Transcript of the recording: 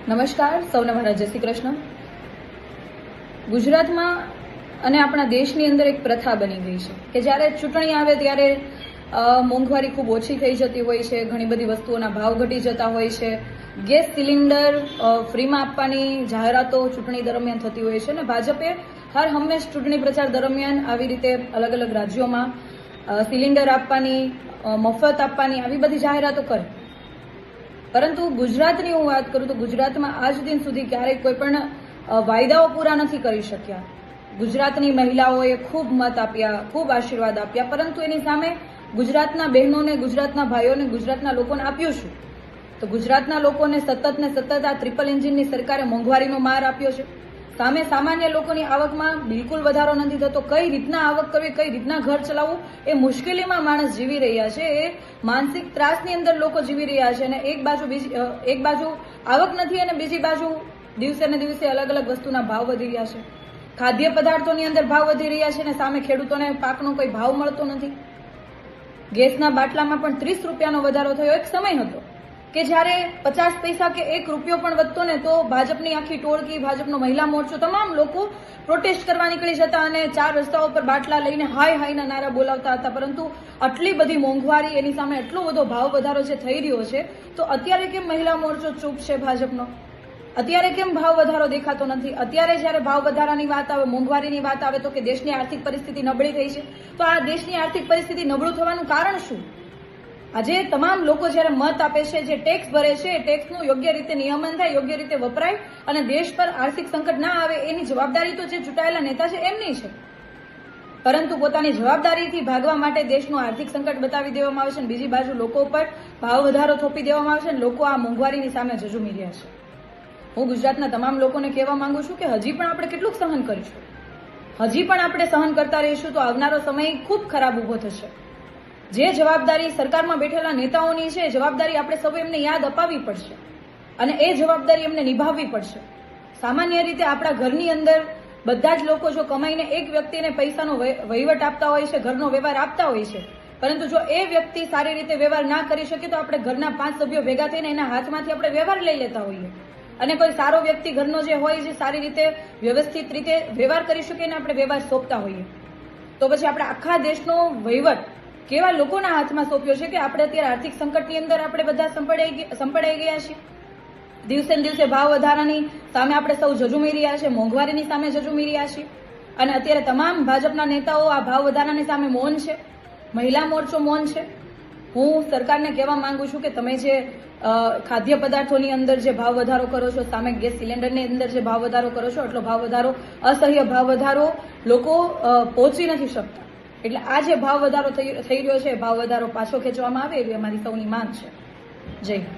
નમસ્કાર, સૌને મારા જય શ્રી કૃષ્ણ। ગુજરાતમાં અને આપણા દેશની અંદર એક પ્રથા બની ગઈ છે કે જ્યારે ચૂંટણી આવે ત્યારે મોંઘવારી ખૂબ ઓછી થઈ જતી હોય છે, ઘણી બધી વસ્તુઓના ભાવ ઘટી જતા હોય છે, ગેસ સિલિન્ડર ફ્રીમાં આપવાની જાહેરાતો ચૂંટણી દરમિયાન થતી હોય છે અને ભાજપે હર હંમેશ ચૂંટણી પ્રચાર દરમિયાન આવી રીતે અલગ અલગ રાજ્યોમાં સિલિન્ડર આપવાની, મફત આપવાની આવી બધી જાહેરાતો કરે। પરંતુ ગુજરાતની હું વાત કરું તો ગુજરાતમાં આજ દિન સુધી ક્યારેય કોઈ પણ વાયદાઓ પૂરા નથી કરી શક્યા। ગુજરાતની મહિલાઓએ ખૂબ મત આપ્યા, ખૂબ આશીર્વાદ આપ્યા, પરંતુ એની સામે ગુજરાતના બહેનોને, ગુજરાતના ભાઈઓને, ગુજરાતના લોકોને આપ્યું શું? તો ગુજરાતના લોકોને સતત આ ટ્રિપલ એન્જિનની સરકારે મોંઘવારીનો માર આપ્યો છે। સામે સામાન્ય લોકોની આવકમાં બિલકુલ વધારો નથી થતો। કઈ રીતના આવક કરવી, કઈ રીતના ઘર ચલાવવું એ મુશ્કેલીમાં માણસ જીવી રહ્યા છે, એ માનસિક ત્રાસની અંદર લોકો જીવી રહ્યા છે અને એક બાજુ આવક નથી અને બીજી બાજુ દિવસે ને દિવસે અલગ અલગ વસ્તુના ભાવ વધી રહ્યા છે। ખાદ્ય પદાર્થોની અંદર ભાવ વધી રહ્યા છે અને સામે ખેડૂતોને પાકનો કોઈ ભાવ મળતો નથી। ગેસના બાટલામાં પણ 30 રૂપિયાનો વધારો થયો। એક સમય હતો કે જ્યારે 50 પૈસા કે 1 રૂપિયો પણ વધતો ને તો ભાજપની આખી ટોળકી, ભાજપનો મહિલા મોરચો, તમામ લોકો પ્રોટેસ્ટ કરવા નીકળી જતા અને 4 રસ્તાઓ પર બાટલા લઈને હાય હાયના નારા બોલાવતા હતા। પરંતુ આટલી બધી મોંઘવારી, એની સામે એટલો બધો ભાવ વધારો જે થઈ રહ્યો છે, તો અત્યારે કેમ મહિલા મોરચો ચૂપ છે ભાજપનો? અત્યારે કેમ ભાવ વધારો દેખાતો નથી? અત્યારે જ્યારે ભાવ વધારાની વાત આવે, મોંઘવારીની વાત આવે તો કે દેશની આર્થિક પરિસ્થિતિ નબળી થઈ છે। તો આ દેશની આર્થિક પરિસ્થિતિ નબળું થવાનું કારણ શું? આજે તમામ લોકો જ્યારે મત આપે છે, જે ટેક્સ ભરે છે, એ ટેક્સનું યોગ્ય રીતે નિયમન થાય, યોગ્ય રીતે વપરાય અને દેશ પર આર્થિક સંકટ ના આવે, એની જવાબદારી તો જે ચૂંટાયેલા નેતા છે એમની છે। પરંતુ પોતાની જવાબદારીથી ભાગવા માટે દેશનું આર્થિક સંકટ બતાવી દેવામાં આવે છે અને બીજી બાજુ લોકો પર ભાવ વધારો થોપી દેવામાં આવે છે અને લોકો આ મોંઘવારીની સામે ઝઝૂમી રહ્યા છે। હું ગુજરાતના તમામ લોકોને કહેવા માંગુ છું કે હજી પણ આપણે કેટલુંક સહન કરીશું, હજી પણ આપણે સહન કરતા રહીશું તો આવનારો સમય ખૂબ ખરાબ ઊભો થશે। જે જવાબદારી સરકારમાં બેઠેલા નેતાઓની છે, જવાબદારી આપણે સૌ એમને યાદ અપાવવી પડશે અને એ જવાબદારી એમને નિભાવવી પડશે। સામાન્ય રીતે આપણા ઘરની અંદર બધા જ લોકો જો કમાઈને એક વ્યક્તિને પૈસાનો વહીવટ આપતા હોય છે, ઘરનો વ્યવહાર આપતા હોય છે, પરંતુ જો એ વ્યક્તિ સારી રીતે વ્યવહાર ના કરી શકે તો આપણે ઘરના 5 સભ્યો ભેગા થઈને એના હાથમાંથી આપણે વ્યવહાર લઈ લેતા હોઈએ અને કોઈ સારો વ્યક્તિ ઘરનો જે હોય, જે સારી રીતે વ્યવસ્થિત રીતે વ્યવહાર કરી શકે એને આપણે વ્યવહાર સોંપતા હોઈએ। તો પછી આપણે આખા દેશનો વહીવટ કેવા લોકોના હાથમાં સોંપ્યો છે કે આપણે અત્યારે આર્થિક સંકટની અંદર આપણે બધા સંપડાઈ ગયા છીએ। દિવસે ને દિવસે ભાવ વધારાની સામે આપણે સૌ ઝઝૂમી રહ્યા છે, મોંઘવારીની સામે ઝઝૂમી રહ્યા છીએ અને અત્યારે તમામ ભાજપના નેતાઓ આ ભાવ વધારાની સામે મૌન છે, મહિલા મોરચો મૌન છે। હું સરકારને કહેવા માંગુ છું કે તમે જે ખાદ્ય પદાર્થોની અંદર જે ભાવ વધારો કરો છો, સામે ગેસ સિલિન્ડરની અંદર જે ભાવ વધારો કરો છો, એટલો ભાવ વધારો, અસહ્ય ભાવ વધારો લોકો પહોંચી નથી શકતા। એટલે આ જે ભાવ વધારો થઈ રહ્યો છે, ભાવ વધારો પાછો ખેંચવામાં આવે એવી અમારી સૌની માંગ છે। જય હિન્દ।